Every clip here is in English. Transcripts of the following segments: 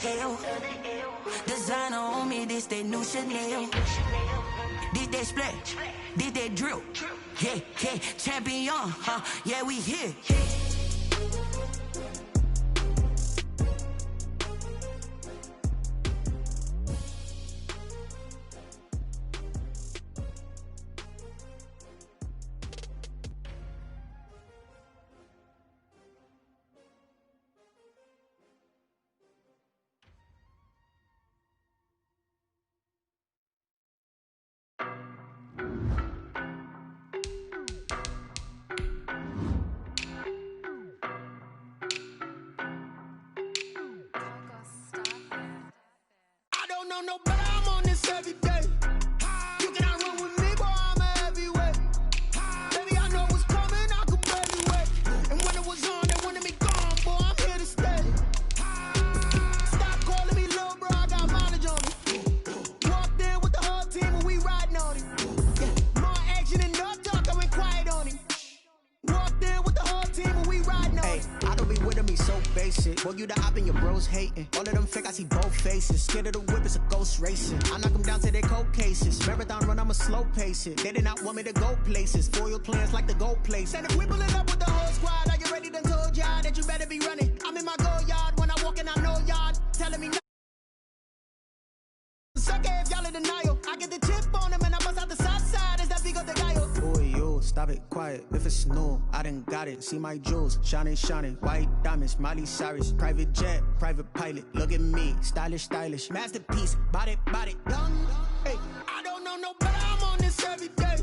L. Designer on me, this that new Chanel. This that splat, this that drill. Yeah, yeah, champion, huh? Yeah, we here. No, but I'm on this every day. You cannot run with me, boy, I'm a heavyweight. Baby, I know what's coming, I could barely wait. And when it was on, they wanted me gone, boy, I'm here to stay. Stop calling me little bro, I got mileage on me. Walked in with the whole team and we riding on him. Yeah, more action and no talk, I went quiet on him. Walked in with the whole team and we riding on him. Hey, I don't be with him, he's so basic. Boy, you the op and your bros hating. All of them fake, I see both faces. Scared of the whip, it's a ghost racing. I knock them down to their cold cases. Marathon run, I'ma slow pace it. They did not want me to go places. Foil plans like the gold place. And if we pulling up with the whole squad, are you ready to told y'all that you better be running? I'm in my go yard when I walk in, I know y'all telling me no. Sucker if y'all in denial. I get the chip on them and I bust out the south side. Is that big of the guy? Boy, yo, stop it, quiet. If it's new, I done got it. See my jewels, shining, shining. White diamonds, Miley Cyrus. Private jet, private pilot. Look at me, stylish, stylish. Masterpiece, body, young. Hey, I don't know no better, I'm on this every day.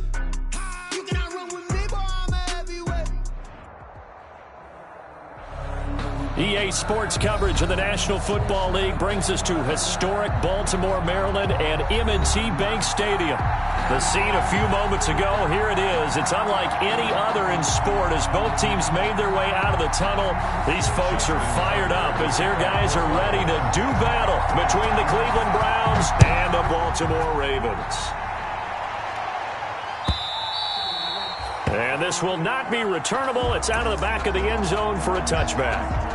You cannot run with me, boy, I'm a heavyweight. EA Sports coverage of the National Football League brings us to historic Baltimore, Maryland, and M&T Bank Stadium. The scene a few moments ago, here it is. It's unlike any other in sport as both teams made their way out of the tunnel. These folks are fired up as their guys are ready to do battle between the Cleveland Browns and the Baltimore Ravens. And this will not be returnable. It's out of the back of the end zone for a touchback.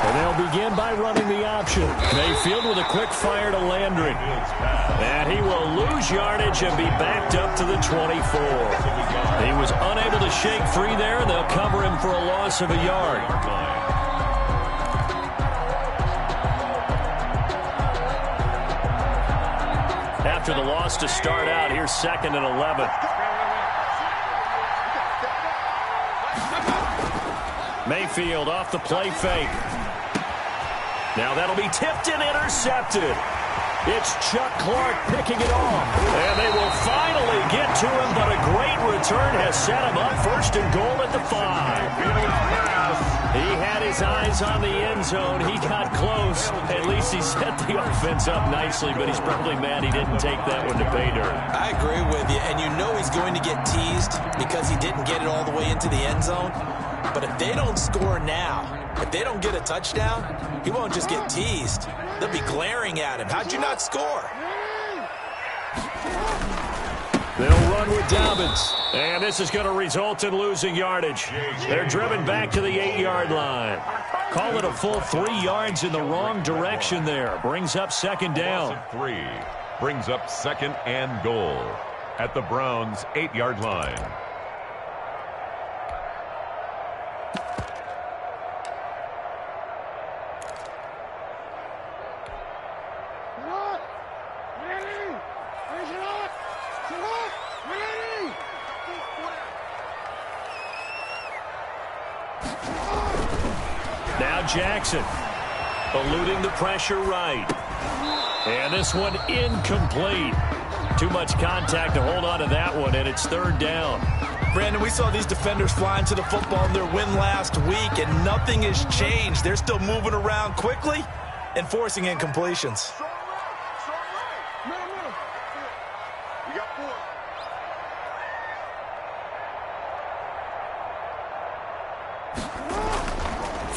And they'll begin by running the option. Mayfield with a quick fire to Landry. And he will lose yardage and be backed up to the 24. He was unable to shake free there, and they'll cover him for a loss of a yard. After the loss to start out, here's 2nd and 11. Mayfield off the play fake. Now that'll be tipped and intercepted. It's Chuck Clark picking it off. And they will finally get to him, but a great return has set him up 1st and goal at the 5. He had his eyes on the end zone. He got close. At least he set the offense up nicely, but he's probably mad he didn't take that one to pay dirt. I agree with you, and you know he's going to get teased because he didn't get it all the way into the end zone. But if they don't score now, if they don't get a touchdown, he won't just get teased. They'll be glaring at him. How'd you not score? They'll run with Dobbins. And this is going to result in losing yardage. They're driven back to the 8-yard line. Call it a full 3 yards in the wrong direction there. Brings up 2nd down. 3 brings up 2nd and goal at the Browns' 8-yard line. Now Jackson eluding the pressure right. And this one incomplete. Too much contact to hold on to that one, and it's third down. Brandon, we saw these defenders flying to the football in their win last week, and nothing has changed. They're still moving around quickly and forcing incompletions.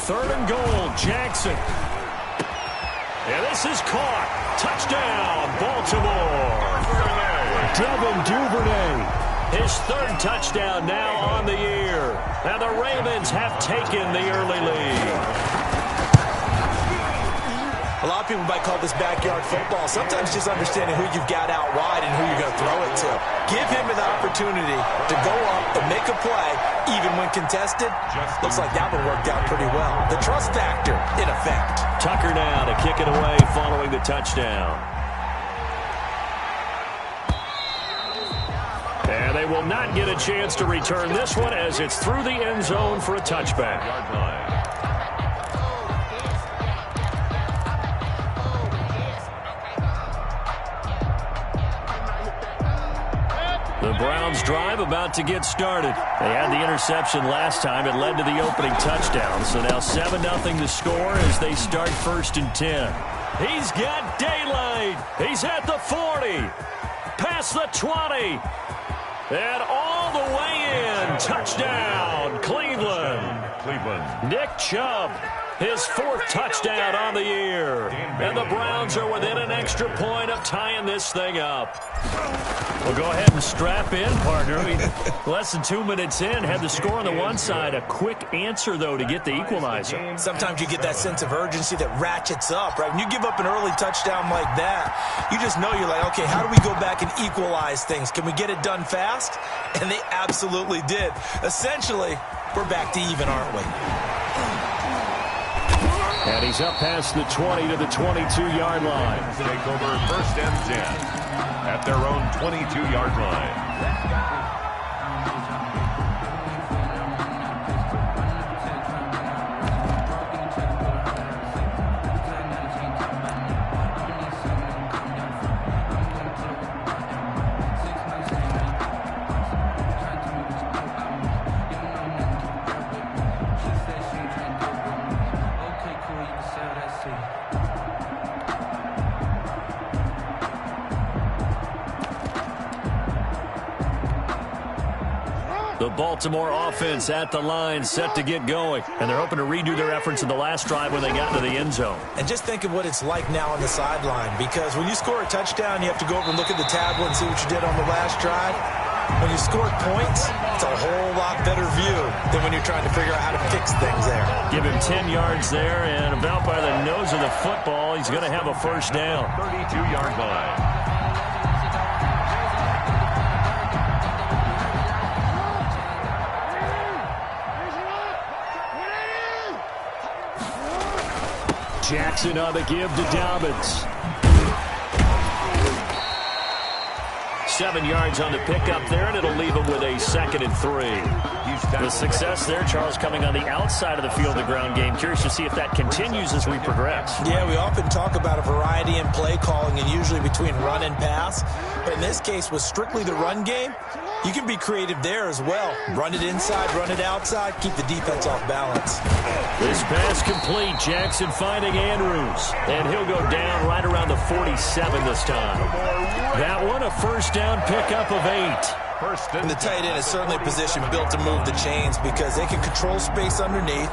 Third and goal, Jackson. And this is caught. Touchdown, Baltimore. Devin Duvernay. His third touchdown now on the year. And the Ravens have taken the early lead. A lot of people might call this backyard football. Sometimes just understanding who you've got out wide and who you're going to throw it to. Give him an opportunity to go up and make a play, even when contested. Looks like that one worked out pretty well. The trust factor, in effect. Tucker now to kick it away following the touchdown. And they will not get a chance to return this one as it's through the end zone for a touchback. The Browns drive about to get started. They had the interception last time. It led to the opening touchdown. So now 7-0 the score as they start 1st and 10. He's got daylight. He's at the 40. Past the 20. And all the way in. Touchdown, Cleveland. Nick Chubb, his 4th touchdown on the year. And the Browns are within an extra point of tying this thing up. Well, go ahead and strap in, partner. Less than 2 minutes in, had the score on the one side. A quick answer, though, to get the equalizer. Sometimes you get that sense of urgency that ratchets up, right? When you give up an early touchdown like that, you just know you're like, okay, how do we go back and equalize things? Can we get it done fast? And they absolutely did. Essentially, we're back to even, aren't we? And he's up past the 20 to the 22-yard line. Take over 1st and 10 at their own 22-yard line. The Baltimore offense at the line, set to get going. And they're hoping to redo their efforts in the last drive when they got into the end zone. And just think of what it's like now on the sideline, because when you score a touchdown, you have to go over and look at the tablet and see what you did on the last drive. When you score points, it's a whole lot better view than when you're trying to figure out how to fix things there. Give him 10 yards there, and about by the nose of the football, he's going to have a 1st down. 32-yard line. Jackson on the give to Dobbins. 7 yards on the pickup there, and it'll leave him with a 2nd and 3. The success there, Charles, coming on the outside of the field, the ground game. Curious to see if that continues as we progress. Yeah, we often talk about a variety in play calling and usually between run and pass. But in this case, with strictly the run game, you can be creative there as well. Run it inside, run it outside, keep the defense off balance. This pass complete. Jackson finding Andrews. And he'll go down right around the 47 this time. That one, a 1st down pickup of 8. And the tight end is certainly a position built to move the chains because they can control space underneath.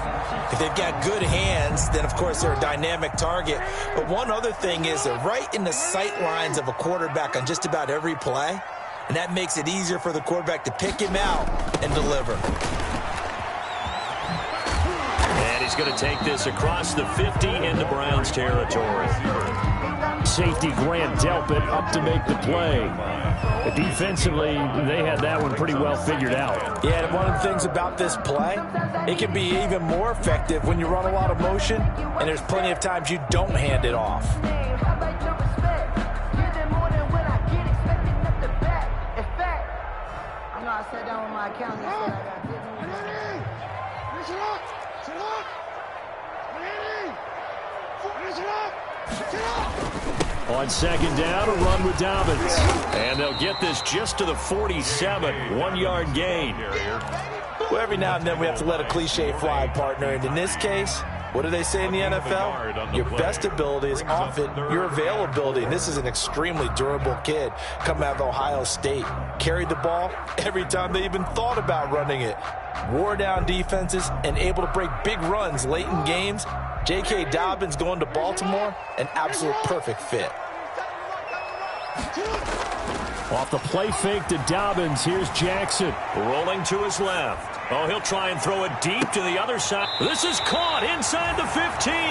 If they've got good hands, then, of course, they're a dynamic target. But one other thing is they're right in the sight lines of a quarterback on just about every play. And that makes it easier for the quarterback to pick him out and deliver. And he's going to take this across the 50 into Browns territory. Safety Grant Delpit up to make the play. But defensively, they had that one pretty well figured out. Yeah, and one of the things about this play, it can be even more effective when you run a lot of motion, and there's plenty of times you don't hand it off. I sat down with my accountant and said I got this. On second down, a run with Dobbins. And they'll get this just to the 47, 1-yard gain. Well, every now and then we have to let a cliche fly, partner. And in this case, what do they say in the NFL? Your best ability is often your availability. And this is an extremely durable kid coming out of Ohio State. Carried the ball every time they even thought about running it. Wore down defenses and able to break big runs late in games. J.K. Dobbins going to Baltimore, an absolute perfect fit. Off the play fake to Dobbins, here's Jackson. Rolling to his left. Oh, he'll try and throw it deep to the other side. This is caught inside the 15.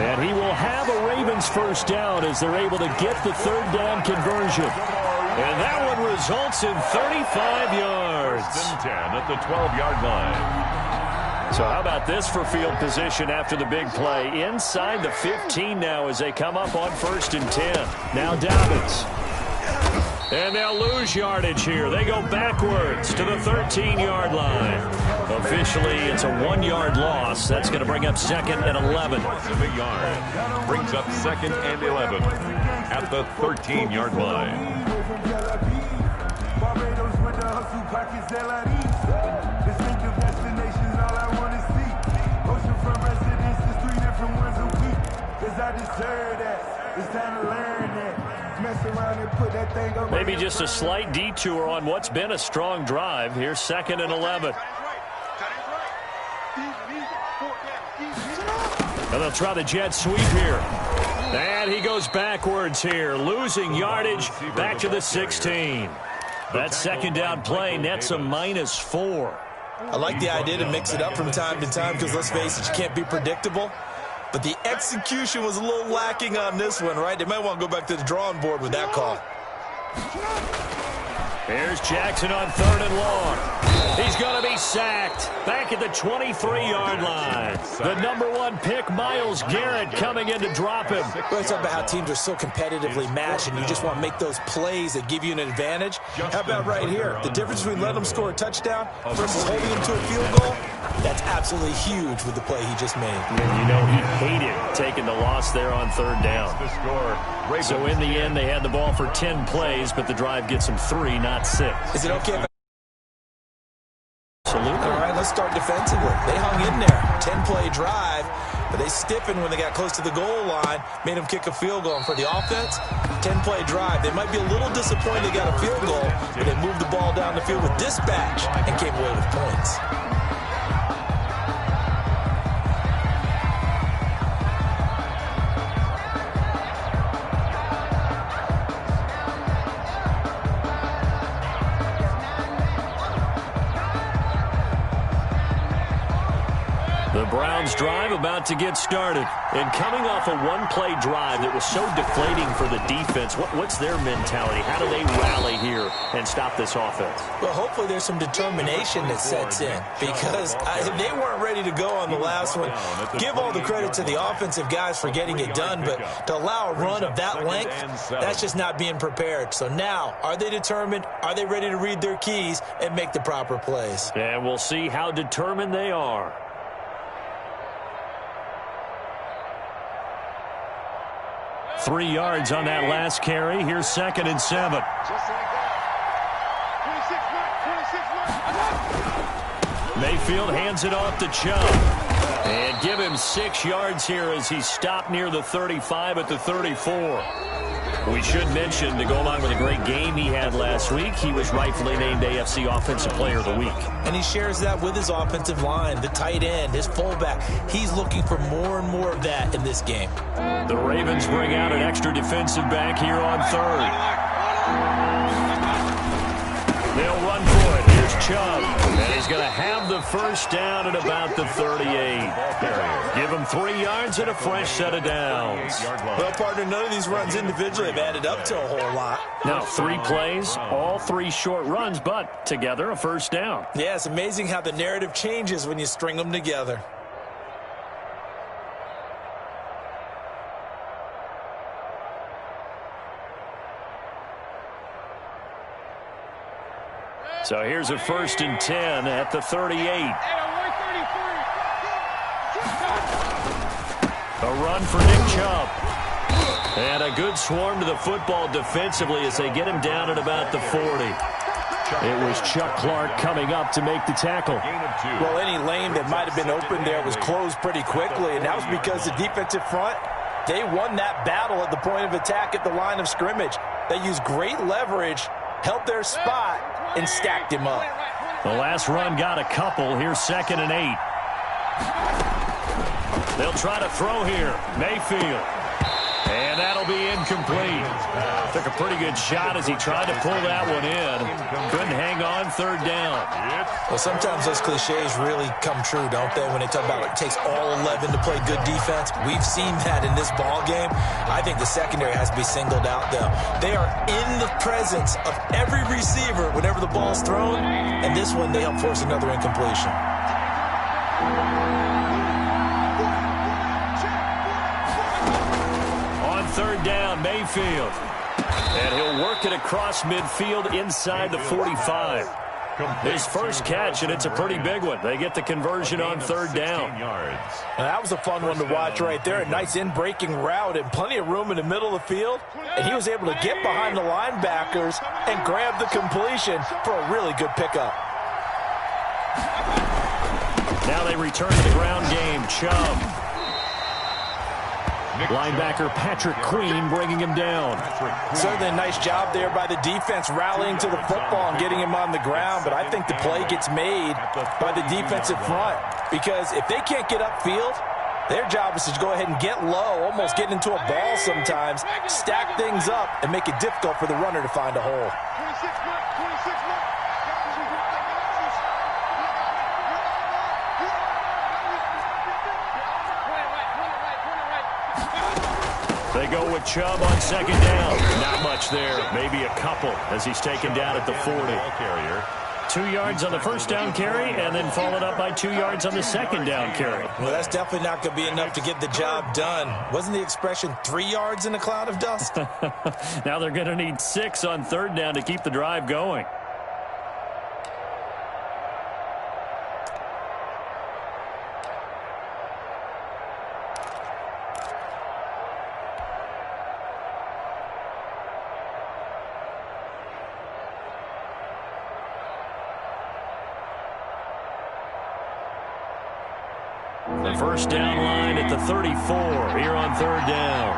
And he will have a Ravens first down as they're able to get the third down conversion. And that one results in 35 yards. 10 at the 12-yard line. So how about this for field position after the big play? Inside the 15 now as they come up on 1st and 10. Now Dobbins. And they'll lose yardage here. They go backwards to the 13-yard line. Officially, it's a 1-yard loss. That's going to bring up 2nd and 11. Of a yard. Brings up 2nd and 11 at the 13-yard line. Maybe just a slight detour on what's been a strong drive. Here's 2nd and 11. And they'll try the jet sweep here. And he goes backwards here, losing yardage back to the 16. That second down play nets a -4. I like the idea to mix it up from time to time because, let's face it, you can't be predictable. But the execution was a little lacking on this one, right? They might want to go back to the drawing board with that call. Here's Jackson on 3rd and long. He's going to be sacked back at the 23-yard line. The #1 pick, Myles Garrett, coming in to drop him. We're talking about how teams are so competitively matched, and you just want to make those plays that give you an advantage. How about right here? The difference between letting them score a touchdown versus holding them to a field goal, that's absolutely huge with the play he just made. And you know he hated taking the loss there on 3rd down. So in the end, they had the ball for 10 plays, but the drive gets them 3, not 6. Is it okay if Absolutely. All right, let's start defensively. They hung in there. 10-play drive, but they stiffened when they got close to the goal line, made them kick a field goal. And for the offense, 10-play drive. They might be a little disappointed they got a field goal, but they moved the ball down the field with dispatch and came away with points. The Browns drive about to get started. And coming off a one-play drive that was so deflating for the defense, what's their mentality? How do they rally here and stop this offense? Well, hopefully there's some determination that sets in because they weren't ready to go on the last one. Give all the credit to the offensive guys for getting it done, but to allow a run of that length, that's just not being prepared. So now, are they determined? Are they ready to read their keys and make the proper plays? And we'll see how determined they are. Three yards on that last carry. Here's 2nd and 7. Mayfield hands it off to Chubb. And give him 6 yards here as he stopped near the 35 at the 34. We should mention, to go along with a great game he had last week, he was rightfully named AFC Offensive Player of the Week. And he shares that with his offensive line, the tight end, his fullback. He's looking for more and more of that in this game. The Ravens bring out an extra defensive back here on 3rd. They'll run for it. Here's Chubb. And he's going to have the first down at about the 38. Give him 3 yards and a fresh set of downs. Well, partner, none of these runs individually have added up to a whole lot. Now, 3 plays, all 3 short runs, but together a first down. Yeah, it's amazing how the narrative changes when you string them together. So here's a 1st and 10 at the 38. A run for Nick Chubb. And a good swarm to the football defensively as they get him down at about the 40. It was Chuck Clark coming up to make the tackle. Well, any lane that might have been open there was closed pretty quickly, and that was because the defensive front, they won that battle at the point of attack at the line of scrimmage. They used great leverage, held their spot, and stacked him up. The last run got a couple. Here's 2nd and 8. They'll try to throw here. Mayfield. And that'll be incomplete. Took a pretty good shot as he tried to pull that one in. Couldn't hang on, 3rd down. Well, sometimes those cliches really come true, don't they? When they talk about it takes all 11 to play good defense. We've seen that in this ball game. I think the secondary has to be singled out, though. They are in the presence of every receiver whenever the ball's thrown. And this one, they help force another incompletion. On 3rd down, Mayfield. And he'll work it across midfield inside the 45. His first catch, and it's a pretty big one. They get the conversion on 3rd down. Now, that was a fun one to watch right there. A nice in-breaking route and plenty of room in the middle of the field. And he was able to get behind the linebackers and grab the completion for a really good pickup. Now they return to the ground game. Chubb. Linebacker Patrick Queen bringing him down. Certainly a nice job there by the defense rallying to the football and getting him on the ground, but I think the play gets made by the defensive front because if they can't get upfield, their job is to go ahead and get low, almost get into a ball sometimes, stack things up, and make it difficult for the runner to find a hole. They go with Chubb on 2nd down. Not much there. Maybe a couple as he's taken down at the 40. 2 yards on the 1st down carry and then followed up by 2 yards on the 2nd down carry. Well, that's definitely not going to be enough to get the job done. Wasn't the expression 3 yards in a cloud of dust? Now they're going to need 6 on 3rd down to keep the drive going. The 1st down line at the 34 here on 3rd down.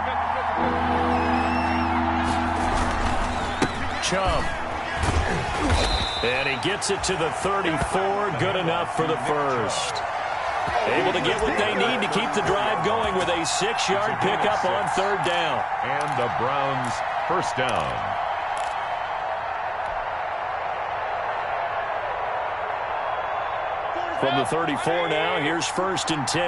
Chubb. And he gets it to the 34. Good enough for the first. Able to get what they need to keep the drive going with a 6-yard pickup on 3rd down. And the Browns' 1st down. From the 34 now, here's 1st and 10.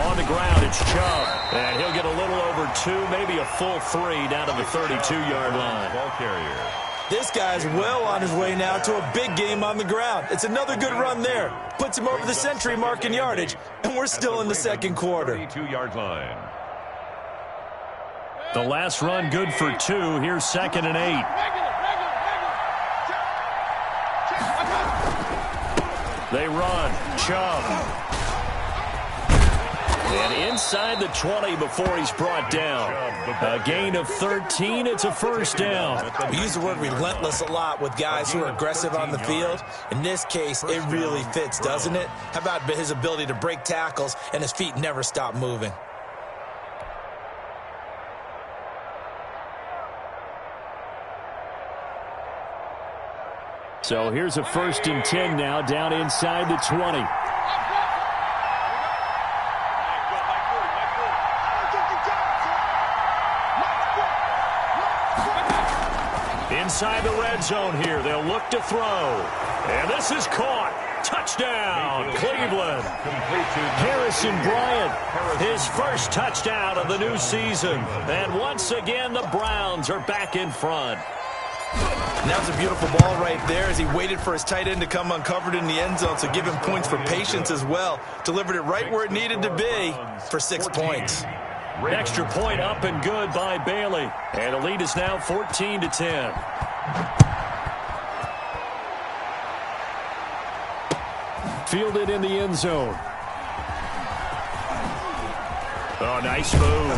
On the ground, it's Chubb. And he'll get a little over 2, maybe a full 3 down to the 32-yard line. Ball carrier. This guy's well on his way now to a big game on the ground. It's another good run there. Puts him over the century mark in yardage, and we're still in the 2nd quarter. 32-yard line. The last run good for 2. Here's 2nd and 8. They run. Chubb. And inside the 20 before he's brought down. A gain of 13. It's a 1st down. We use the word relentless a lot with guys who are aggressive on the field. In this case, it really fits, doesn't it? How about his ability to break tackles and his feet never stop moving? So here's a 1st and 10 now down inside the 20. Inside the red zone here. They'll look to throw. And this is caught. Touchdown, Cleveland. Harrison Bryant, his first touchdown of the new season. And once again, the Browns are back in front. And that was a beautiful ball right there as he waited for his tight end to come uncovered in the end zone, so give him points for patience as well. Delivered it right where it needed to be for 6 points. Extra point up and good by Bailey. And the lead is now 14-10. Fielded in the end zone. Oh, nice move.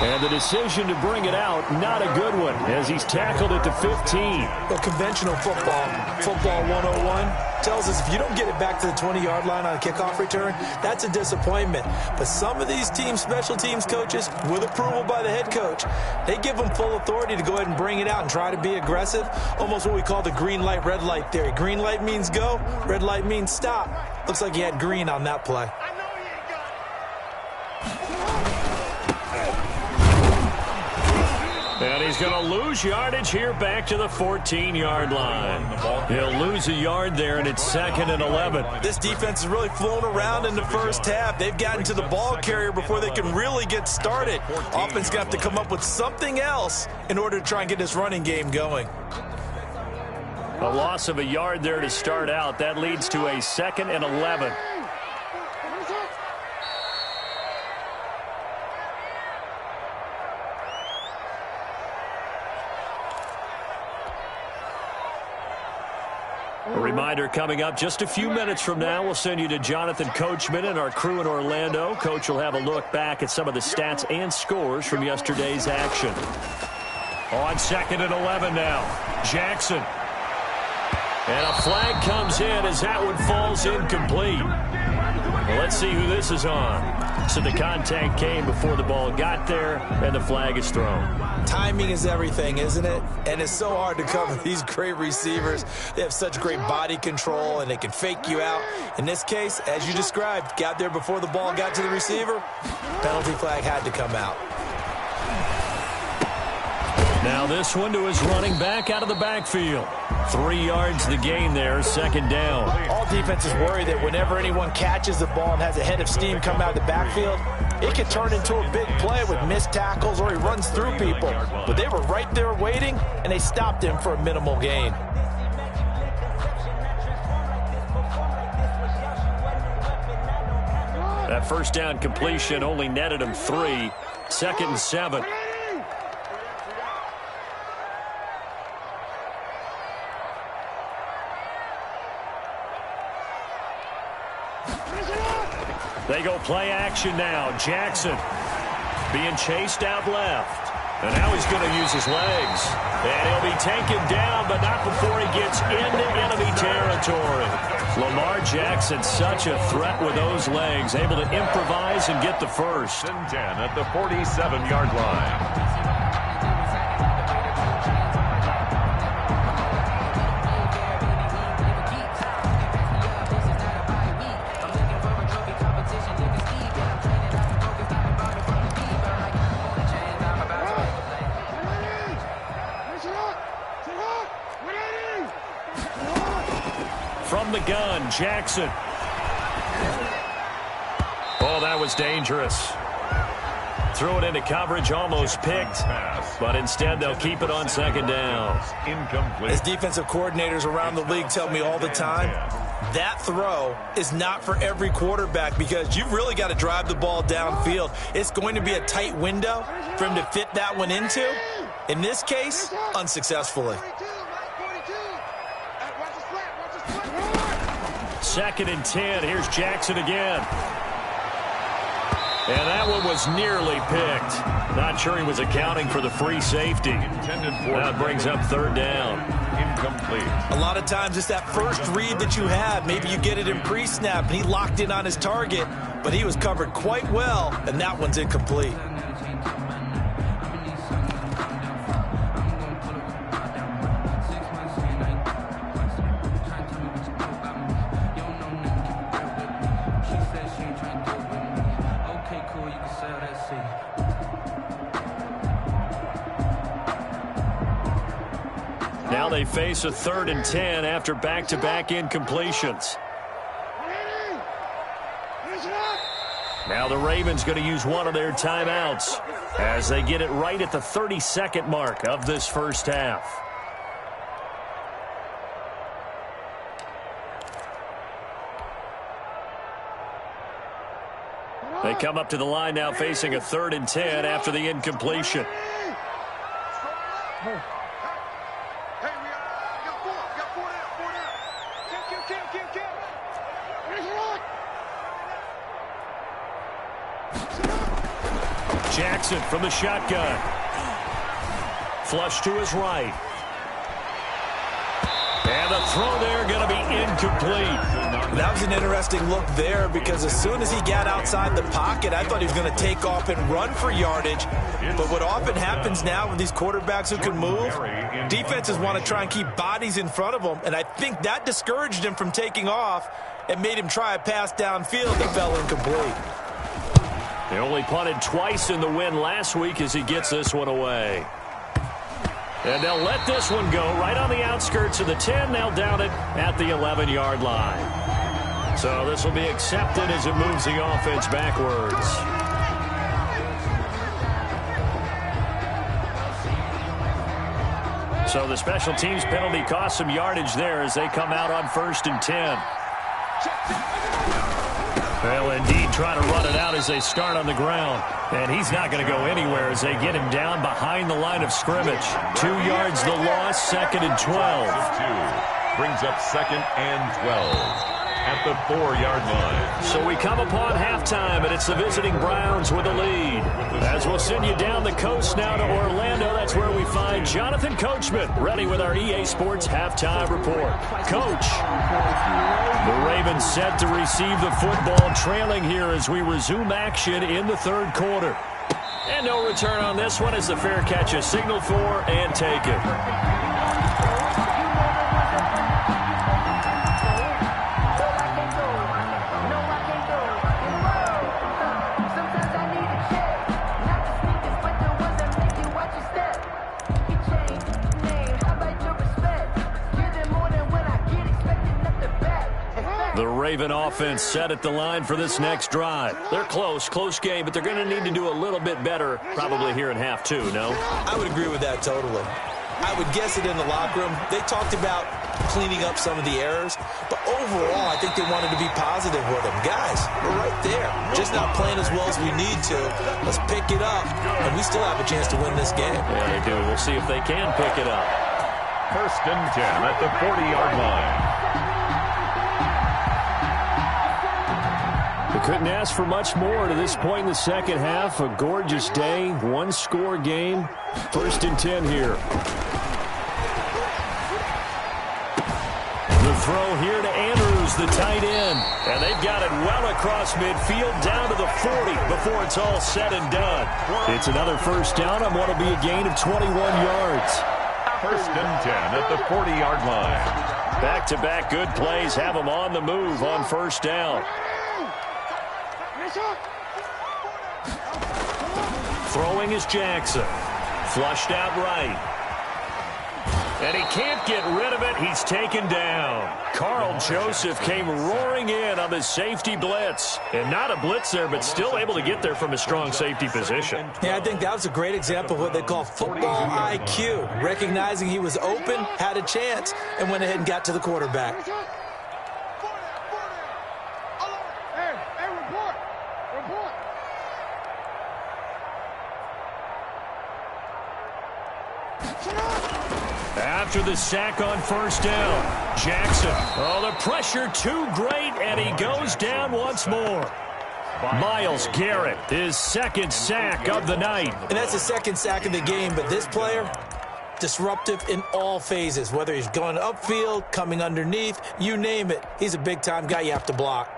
And the decision to bring it out, not a good one, as he's tackled at the 15. Well, conventional football 101, tells us if you don't get it back to the 20-yard line on a kickoff return, that's a disappointment. But some of these special teams coaches, with approval by the head coach, they give them full authority to go ahead and bring it out and try to be aggressive, almost what we call the green light, red light theory. Green light means go, red light means stop. Looks like he had green on that play. And he's going to lose yardage here back to the 14-yard line. He'll lose a yard there, and it's 2nd and 11. This defense has really flown around in the first half. They've gotten to the ball carrier before they can really get started. Offense going to have to come up with something else in order to try and get this running game going. A loss of a yard there to start out. That leads to a 2nd and 11. A reminder coming up just a few minutes from now, we'll send you to Jonathan Coachman and our crew in Orlando. Coach will have a look back at some of the stats and scores from yesterday's action. On 2nd and 11 now, Jackson. And a flag comes in as that one falls incomplete. Well, let's see who this is on. So the contact came before the ball got there, and the flag is thrown. Timing is everything, isn't it? And it's so hard to cover these great receivers. They have such great body control, and they can fake you out. In this case, as you described, got there before the ball got to the receiver. Penalty flag had to come out. Now this one to his running back out of the backfield. 3 yards the gain there, 2nd down. All defenses worry that whenever anyone catches the ball and has a head of steam come out of the backfield, it can turn into a big play with missed tackles or he runs through people. But they were right there waiting, and they stopped him for a minimal gain. That first down completion only netted him 3. 2nd and 7. They go play action now. Jackson being chased out left. And now he's going to use his legs. And he'll be taken down, but not before he gets into enemy territory. Lamar Jackson, such a threat with those legs, able to improvise and get the first. And 10 at the 47-yard line. From the gun, Jackson. Oh, that was dangerous. Threw it into coverage, almost picked, but instead they'll keep it on 2nd down. Incomplete. As defensive coordinators around the league tell me all the time, that throw is not for every quarterback because you've really got to drive the ball downfield. It's going to be a tight window for him to fit that one into. In this case, unsuccessfully. 2nd and 10. Here's Jackson again. And that one was nearly picked. Not sure he was accounting for the free safety. That brings up 3rd down. Incomplete. A lot of times it's that first read that you have. Maybe you get it in pre-snap, and he locked in on his target, but he was covered quite well, and that one's incomplete. Now they face a 3rd and 10 after back-to-back incompletions. Now the Ravens going to use one of their timeouts as they get it right at the 32nd mark of this first half. They come up to the line now facing a 3rd and 10 after the incompletion. Jackson from the shotgun. Flush to his right. And the throw there going to be incomplete. That was an interesting look there because as soon as he got outside the pocket, I thought he was going to take off and run for yardage. But what often happens now with these quarterbacks who can move, defenses want to try and keep bodies in front of them, and I think that discouraged him from taking off and made him try a pass downfield that fell incomplete. They only punted twice in the win last week as he gets this one away. And they'll let this one go right on the outskirts of the 10. They'll down it at the 11-yard line. So this will be accepted as it moves the offense backwards. So the special teams penalty cost some yardage there as they come out on 1st and 10. Well, indeed, trying to run it out as they start on the ground. And he's not going to go anywhere as they get him down behind the line of scrimmage. 2 yards the loss, 2nd and 12. Brings up 2nd and 12 at the 4-yard line. So we come upon halftime, and it's the visiting Browns with the lead. As we'll send you down the coast now to Orlando, that's where we find Jonathan Coachman, ready with our EA Sports halftime report. Coach, the Ravens set to receive the football, trailing here as we resume action in the 3rd quarter. And no return on this one as the fair catch is signaled for and taken. The Raven offense set at the line for this next drive. They're close game, but they're going to need to do a little bit better probably here in half 2, no? I would agree with that totally. I would guess it in the locker room. They talked about cleaning up some of the errors, but overall I think they wanted to be positive with them. Guys, we're right there. Just not playing as well as we need to. Let's pick it up, and we still have a chance to win this game. Yeah, they do. We'll see if they can pick it up. 1st and 10 at the 40-yard line. Couldn't ask for much more to this point in the second half. A gorgeous day, 1-score game. 1st and 10 here. The throw here to Andrews, the tight end. And they've got it well across midfield down to the 40 before it's all said and done. It's another 1st down on what will be a gain of 21 yards. 1st and 10 at the 40-yard line. Back-to-back good plays have them on the move on 1st down. Throwing is Jackson. Flushed out right. And he can't get rid of it. He's taken down. Carl Joseph came roaring in on the safety blitz. And not a blitz there, but still able to get there from a strong safety position. Yeah, I think that was a great example of what they call football IQ. Recognizing he was open, had a chance, and went ahead and got to the quarterback. After the sack on 1st down, Jackson. Oh, the pressure too great, and he goes down once more. Myles Garrett, his 2nd sack of the night. And that's the 2nd sack of the game, but this player, disruptive in all phases, whether he's going upfield, coming underneath, you name it. He's a big-time guy you have to block.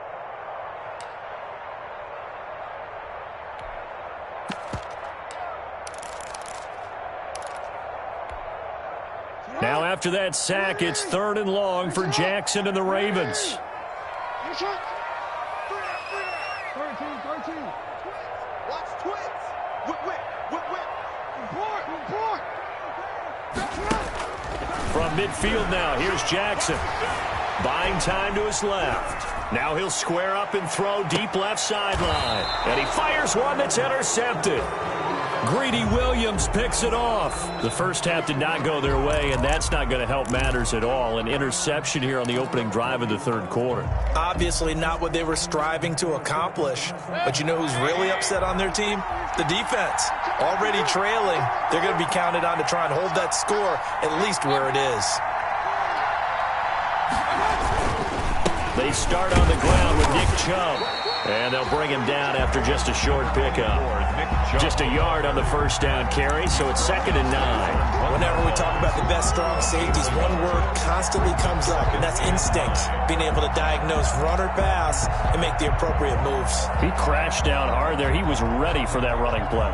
Now after that sack, it's 3rd and long for Jackson and the Ravens. 13. Watch twins. Whip. Report. From midfield now, here's Jackson. Buying time to his left. Now he'll square up and throw deep left sideline. And he fires one that's intercepted. Greedy Williams picks it off. The first half did not go their way, and that's not going to help matters at all. An interception here on the opening drive of the 3rd quarter. Obviously not what they were striving to accomplish. But you know who's really upset on their team? The defense. Already trailing. They're going to be counted on to try and hold that score at least where it is. They start on the ground with Nick Chubb. And they'll bring him down after just a short pickup. Just a yard on the first down carry, so it's 2nd and 9. Whenever we talk about the best strong safeties, one word constantly comes up, and that's instinct. Being able to diagnose run or pass and make the appropriate moves. He crashed down hard there. He was ready for that running play.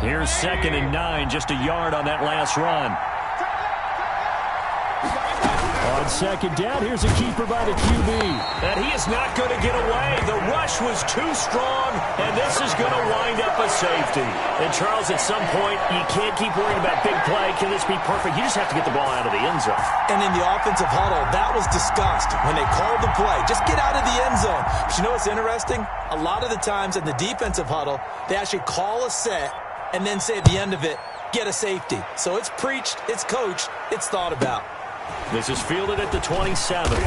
Here's 2nd and 9, just a yard on that last run. On 2nd down, here's a keeper by the QB. And he is not going to get away. The rush was too strong, and this is going to wind up a safety. And, Charles, at some point, you can't keep worrying about big play. Can this be perfect? You just have to get the ball out of the end zone. And in the offensive huddle, that was discussed when they called the play. Just get out of the end zone. But you know what's interesting? A lot of the times in the defensive huddle, they actually call a set and then say at the end of it, get a safety. So it's preached, it's coached, it's thought about. This is fielded at the 27.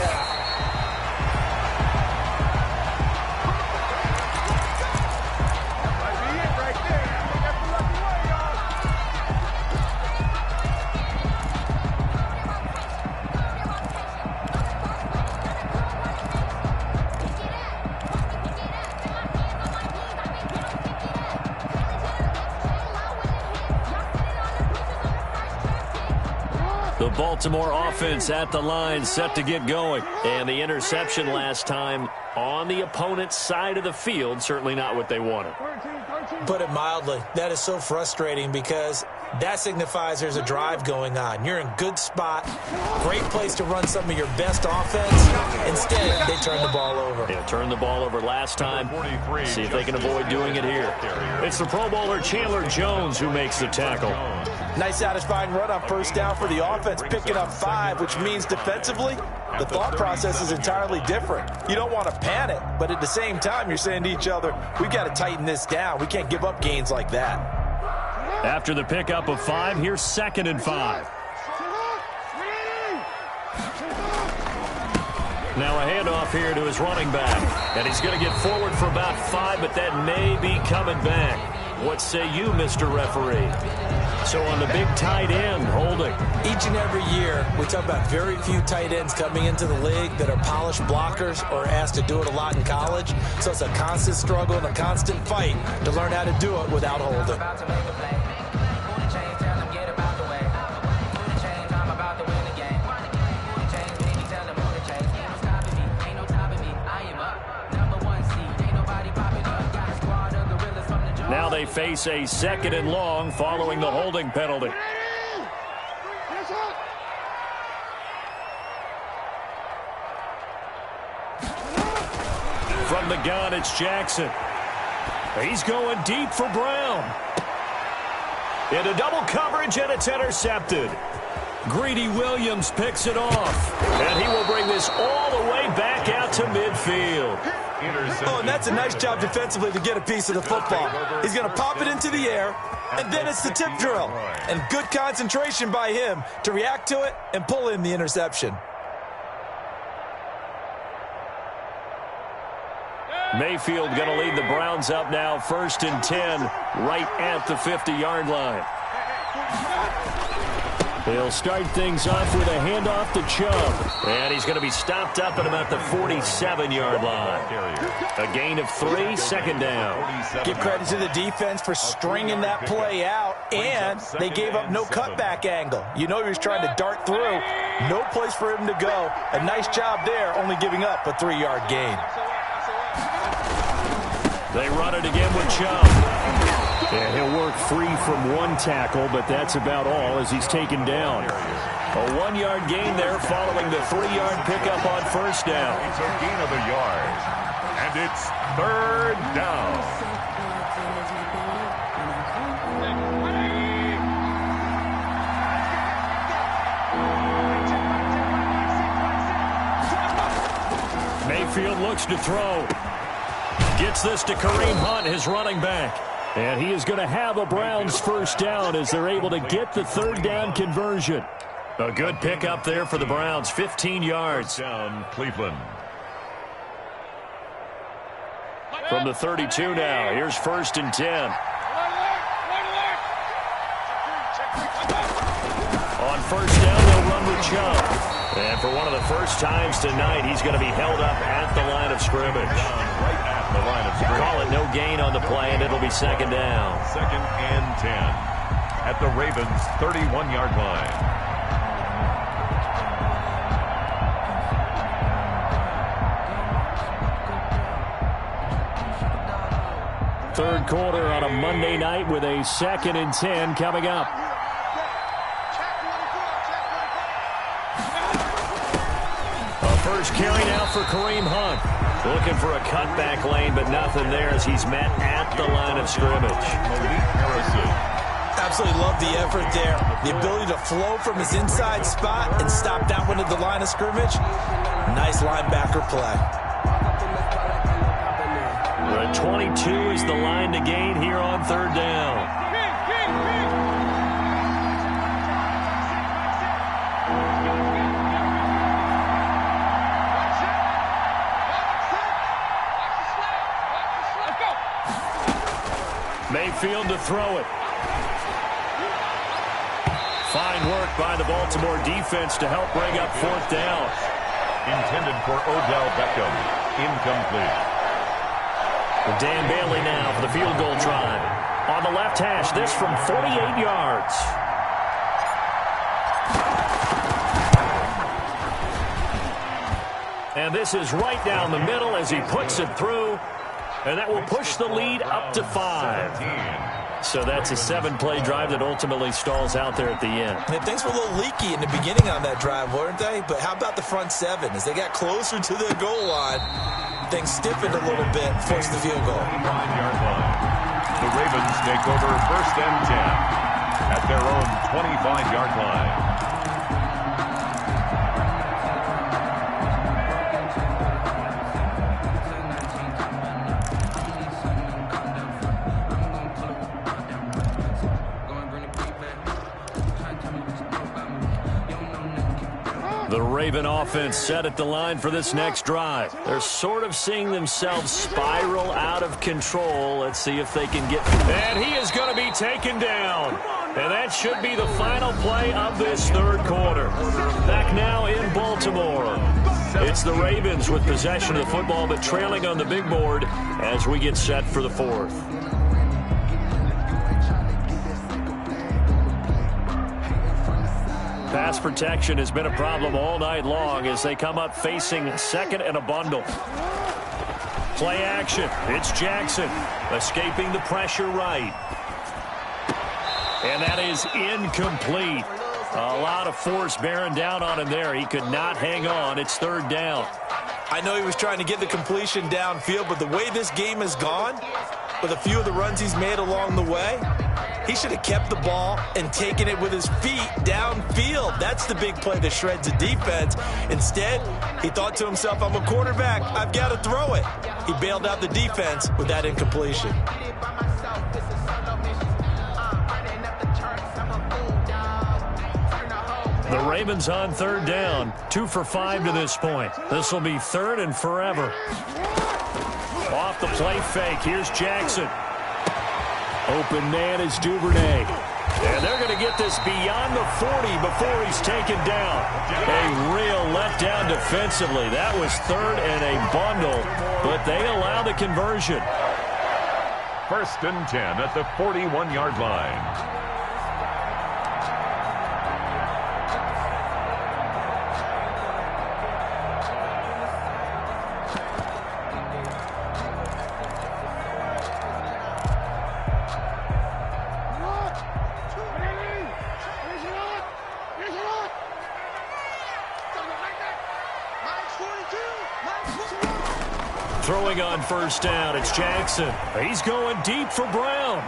The Baltimore offense at the line, set to get going. And the interception last time on the opponent's side of the field, certainly not what they wanted. Put it mildly, that is so frustrating because that signifies there's a drive going on. You're in good spot, great place to run some of your best offense. Instead, they turn the ball over. Yeah, turned the ball over last time. See if they can avoid doing it here. It's the Pro Bowler Chandler Jones who makes the tackle. Nice satisfying run on first down for the offense, picking up 5, which means defensively, the thought process is entirely different. You don't want to panic, but at the same time, you're saying to each other, we've got to tighten this down. We can't give up gains like that. After the pickup of 5, here's 2nd and 5. Now a handoff here to his running back. And he's going to get forward for about 5, but that may be coming back. What say you, Mr. Referee? So on the big tight end, holding. Each and every year, we talk about very few tight ends coming into the league that are polished blockers or asked to do it a lot in college. So it's a constant struggle and a constant fight to learn how to do it without holding. Now they face a 2nd and long following the holding penalty. From the gun, it's Jackson. He's going deep for Brown. Into double coverage, and it's intercepted. Greedy Williams picks it off. And he will bring this all the way back out to midfield. Oh, and that's a nice job defensively to get a piece of the football. He's going to pop it into the air, and then it's the tip drill. And good concentration by him to react to it and pull in the interception. Mayfield going to lead the Browns up now, 1st and 10, right at the 50-yard line. He'll start things off with a handoff to Chubb. And he's going to be stopped up at about the 47-yard line. A gain of 3, 2nd down. Give credit to the defense for stringing that play out, and they gave up no cutback angle. You know he was trying to dart through. No place for him to go. A nice job there, only giving up a 3-yard gain. They run it again with Chubb. And he'll work free from one tackle, but that's about all as he's taken down. A 1-yard gain there following the 3-yard pickup on first down. It's a gain of a yard. And it's 3rd down. Mayfield looks to throw. Gets this to Kareem Hunt, his running back. And he is going to have a Browns first down as they're able to get the 3rd down conversion. A good pickup there for the Browns, 15 yards. Down, Cleveland. From the 32 now, here's 1st and 10. On first down, they'll run with Chubb. And for one of the first times tonight, he's going to be held up at the line of scrimmage. Right at the line of scrimmage. Call it no gain on the play, and it'll be second down. 2nd and 10 at the Ravens' 31-yard line. Third quarter on a Monday night with a 2nd and 10 coming up. A first carry now for Kareem Hunt. Looking for a cutback lane, but nothing there as he's met at the line of scrimmage. Absolutely love the effort there. The ability to flow from his inside spot and stop that one at the line of scrimmage. Nice linebacker play. The 22 is the line to gain here on third down. Mayfield to throw it. Fine work by the Baltimore defense to help bring up fourth down. Intended for Odell Beckham. Incomplete. Dan Bailey now for the field goal try. On the left hash, this from 48 yards. And this is right down the middle as he puts it through. And that will push the lead up to 5. So that's a 7-play drive that ultimately stalls out there at the end. And things were a little leaky in the beginning on that drive, weren't they? But how about the front 7? As they got closer to the goal line, things stiffened a little bit, forced the field goal. 25-yard line. The Ravens take over 1st and 10 at their own 25-yard line. The Raven offense set at the line for this next drive. They're sort of seeing themselves spiral out of control. Let's see if they can get... And he is going to be taken down. And that should be the final play of this third quarter. Back now in Baltimore. It's the Ravens with possession of the football, but trailing on the big board as we get set for the fourth. Pass protection has been a problem all night long as they come up facing 2nd and a bundle. Play action. It's Jackson escaping the pressure right. And that is incomplete. A lot of force bearing down on him there. He could not hang on. It's third down. I know he was trying to get the completion downfield, but the way this game has gone, with a few of the runs he's made along the way, he should have kept the ball and taken it with his feet downfield. That's the big play that shreds the defense. Instead, he thought to himself, I'm a quarterback. I've got to throw it. He bailed out the defense with that incompletion. The Ravens on third down. 2 for 5 to this point. This will be 3rd and forever. Off the play fake. Here's Jackson. Open man is Duvernay. And they're going to get this beyond the 40 before he's taken down. A real letdown defensively. That was 3rd and a bundle, but they allow the conversion. 1st and 10 at the 41-yard line. Throwing on first down, it's Jackson. He's going deep for Brown.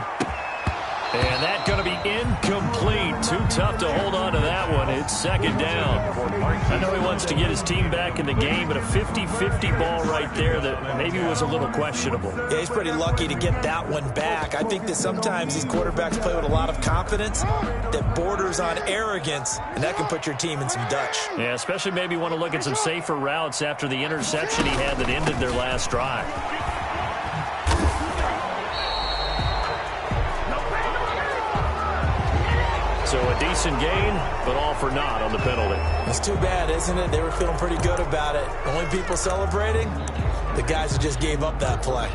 And that's going to be incomplete. Too tough to hold on to that one. It's 2nd down. I know he wants to get his team back in the game, but a 50-50 ball right there that maybe was a little questionable. Yeah, he's pretty lucky to get that one back. I think that sometimes these quarterbacks play with a lot of confidence that borders on arrogance, and that can put your team in some Dutch. Yeah, especially maybe want to look at some safer routes after the interception he had that ended their last drive. So a decent gain, but all for naught on the penalty. It's too bad, isn't it? They were feeling pretty good about it. The only people celebrating, the guys who just gave up that play.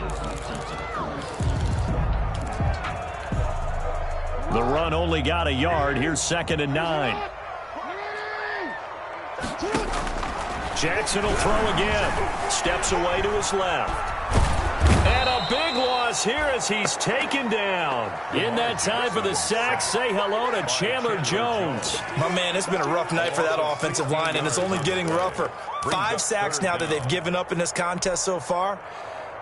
The run only got a yard. Here's 2nd and 9. Jackson will throw again. Steps away to his left. And a big loss here as he's taken down. In that time for the sack, say hello to Chandler Jones. My man, it's been a rough night for that offensive line, and it's only getting rougher. 5 sacks now that they've given up in this contest so far.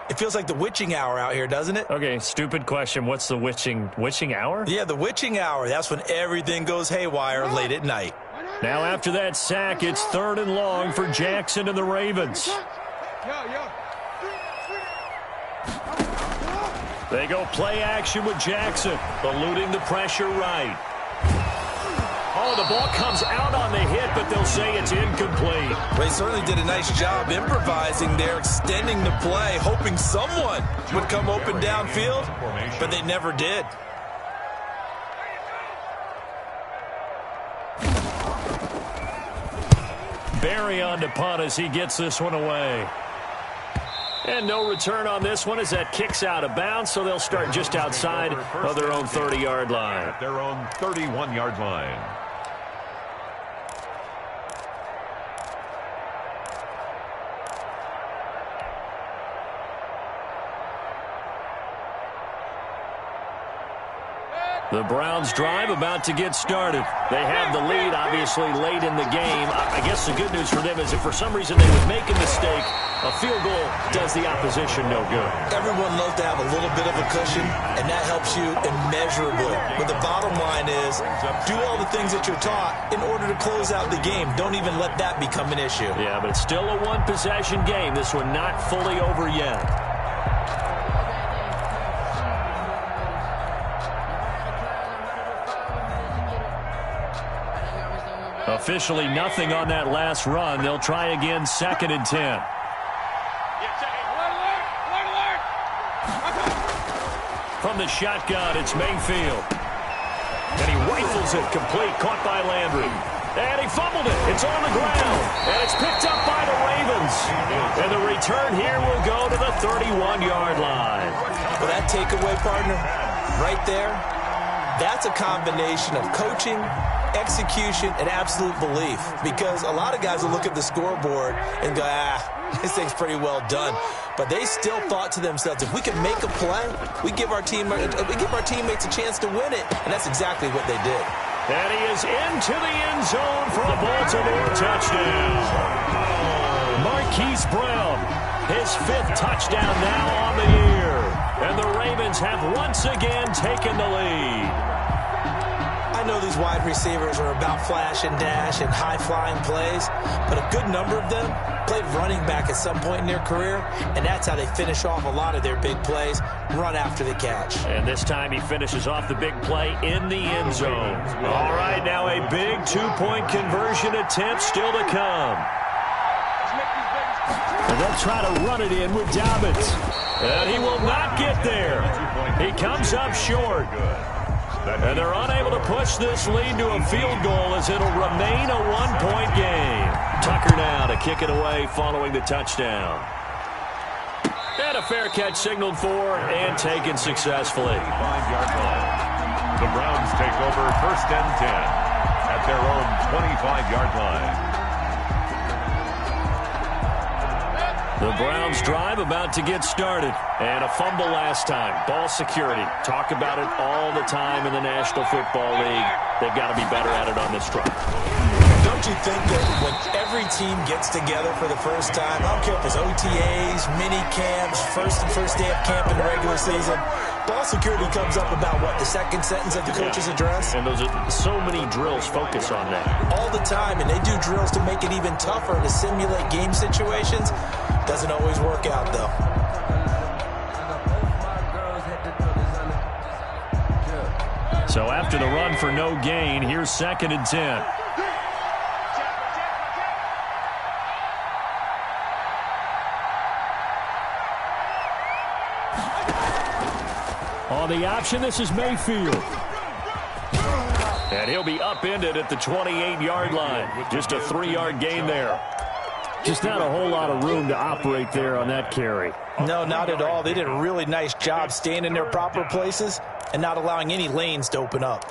It feels like the witching hour out here, doesn't it? Okay, stupid question. What's the witching hour? Yeah, the witching hour. That's when everything goes haywire late at night. Now after that sack, it's 3rd and long for Jackson and the Ravens. They go play action with Jackson, eluding the pressure right. Oh, the ball comes out on the hit, but they'll say it's incomplete. They certainly did a nice job improvising there, extending the play, hoping someone would come open downfield, but they never did. Barry on to punt as he gets this one away. And no return on this one as that kicks out of bounds, so they'll start just outside of their own 30-yard line. At their own 31-yard line. The Browns drive about to get started. They have the lead, obviously, late in the game. I guess the good news for them is if for some reason they would make a mistake, a field goal does the opposition no good. Everyone loves to have a little bit of a cushion, and that helps you immeasurably. But the bottom line is, do all the things that you're taught in order to close out the game. Don't even let that become an issue. Yeah, but it's still a one-possession game. This one not fully over yet. Officially nothing on that last run. They'll try again, 2nd and 10. From the shotgun, it's Mayfield. And he rifles it complete, caught by Landry. And he fumbled it. It's on the ground. And it's picked up by the Ravens. And the return here will go to the 31-yard line. Well, that takeaway, partner, right there, that's a combination of coaching, execution, and absolute belief. Because a lot of guys will look at the scoreboard and go, this thing's pretty well done. But they still thought to themselves, if we can make a play, we give our teammates a chance to win it. And that's exactly what they did. And he is into the end zone for a Baltimore touchdown. Marquise Brown, his 5th touchdown now on the year. And the Ravens have once again taken the lead. I know these wide receivers are about flash and dash and high-flying plays, but a good number of them played running back at some point in their career, and that's how they finish off a lot of their big plays, run after the catch. And this time he finishes off the big play in the end zone. All right, now a big 2-point conversion attempt still to come. And they'll try to run it in with Dobbins. And he will not get there. He comes up short. And they're unable to push this lead to a field goal as it'll remain a 1-point game. Tucker now to kick it away following the touchdown. And a fair catch signaled for and taken successfully. 5-yard line. The Browns take over 1st and 10 at their own 25-yard line. The Browns drive about to get started. And a fumble last time. Ball security. Talk about it all the time in the National Football League. They've got to be better at it on this drive. Don't you think that when every team gets together for the first time, I don't care if it's OTAs, mini camps, first day of camp in the regular season, ball security comes up about, what, the second sentence of the coach's address? And those are so many drills focus on that. All the time, and they do drills to make it even tougher to simulate game situations. Doesn't always work out, though. So after the run for no gain, here's 2nd and 10. On the option, this is Mayfield. And he'll be upended at the 28-yard line. Just a 3-yard gain there. Just not a whole lot of room to operate there on that carry. No, not at all. They did a really nice job staying in their proper places and not allowing any lanes to open up.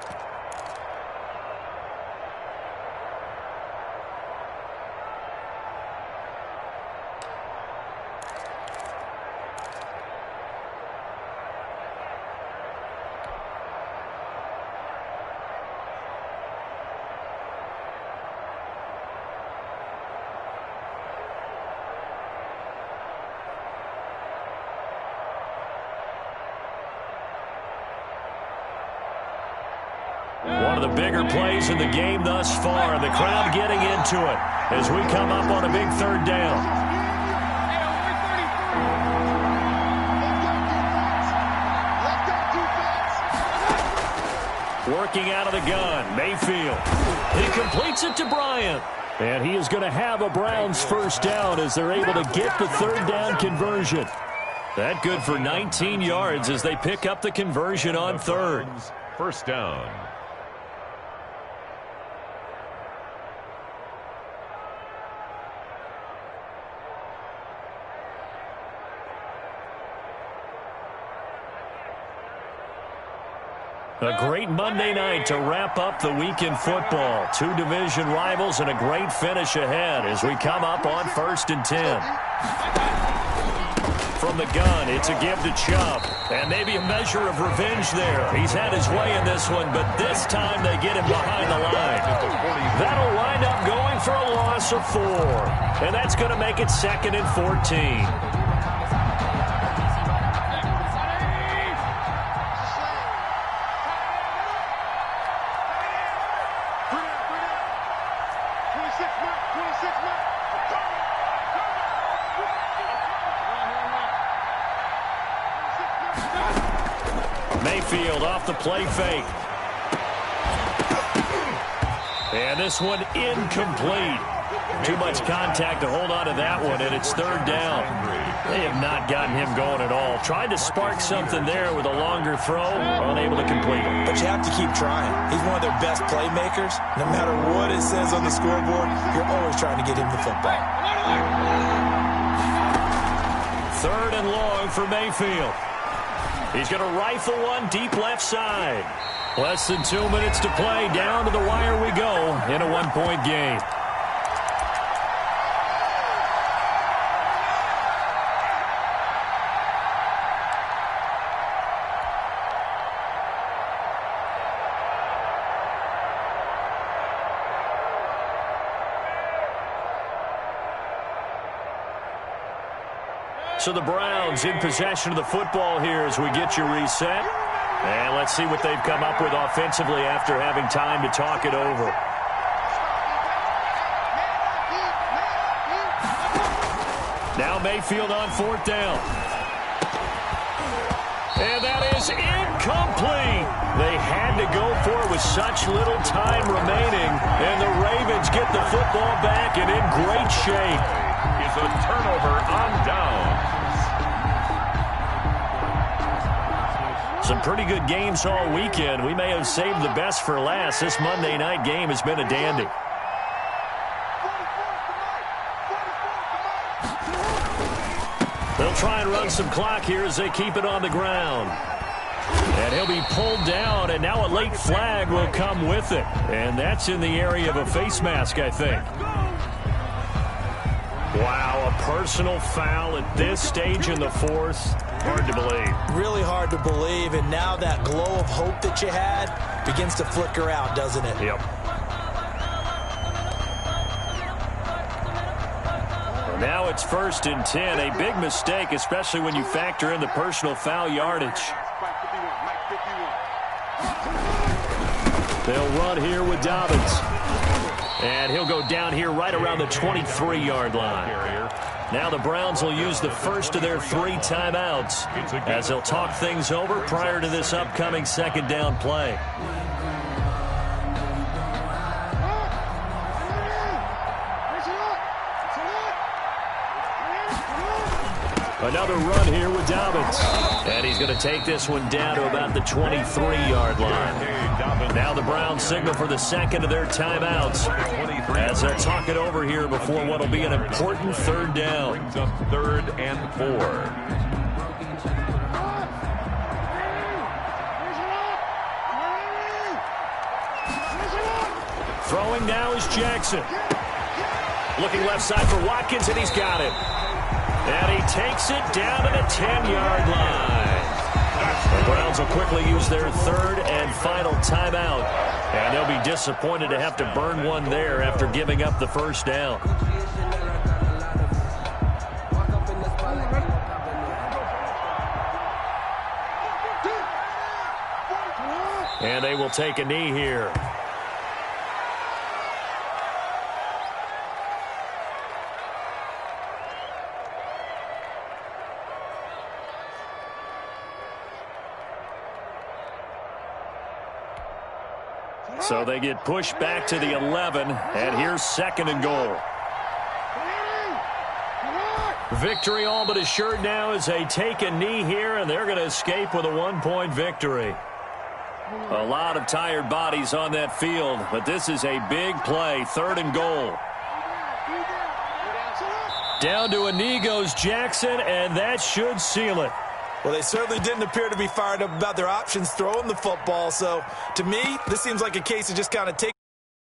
One of the bigger plays in the game thus far, and the crowd getting into it as we come up on a big 3rd down. Working out of the gun, Mayfield. He completes it to Bryant. And he is going to have a Browns 1st down as they're able to get the 3rd down conversion. That good for 19 yards as they pick up the conversion on 3rd. 1st down. A great Monday night to wrap up the week in football. 2 division rivals and a great finish ahead as we come up on 1st and 10. From the gun, it's a give to Chubb. And maybe a measure of revenge there. He's had his way in this one, but this time they get him behind the line. That'll wind up going for a loss of 4. And that's going to make it 2nd and 14. Mayfield off the play fake. And this one incomplete. Too much contact to hold on to that one, and it's 3rd down. They have not gotten him going at all. Tried to spark something there with a longer throw, unable to complete it. But you have to keep trying. He's one of their best playmakers. No matter what it says on the scoreboard, you're always trying to get him the football. 3rd and long for Mayfield. He's going to rifle one deep left side. Less than 2 minutes to play. Down to the wire we go in a 1-point game. So the Browns in possession of the football here as we get you reset. And let's see what they've come up with offensively after having time to talk it over. Now Mayfield on 4th down. And that is incomplete. They had to go for it with such little time remaining. And the Ravens get the football back and in great shape. Is a turnover on downs. Some pretty good games all weekend. We may have saved the best for last. This Monday night game has been a dandy. They'll try and run some clock here as they keep it on the ground. And he'll be pulled down, and now a late flag will come with it. And that's in the area of a face mask, I think. Wow, a personal foul at this stage in the 4th. Hard to believe. Really hard to believe, and now that glow of hope that you had begins to flicker out, doesn't it? Yep. Well, now it's 1st and 10. A big mistake, especially when you factor in the personal foul yardage. They'll run here with Dobbins. And he'll go down here right around the 23-yard line. Now the Browns will use the first of their 3 timeouts as they'll talk things over prior to this upcoming 2nd down play. Another run here with Dobbins. And he's going to take this one down to about the 23-yard line. Now the Browns signal for the second of their timeouts as they'll talk it over here before what will be an important third down. Brings up 3rd and 4. Throwing now is Jackson. Looking left side for Watkins, and he's got it. And he takes it down to the 10-yard line. The Browns will quickly use their 3rd and final timeout. And they'll be disappointed to have to burn one there after giving up the first down. And they will take a knee here. So they get pushed back to the 11, and here's 2nd and goal. Victory all but assured now as they take a knee here, and they're going to escape with a 1-point victory. A lot of tired bodies on that field, but this is a big play, 3rd and goal. Down to a knee goes Jackson, and that should seal it. Well, they certainly didn't appear to be fired up about their options throwing the football. So, to me, this seems like a case of just kind of taking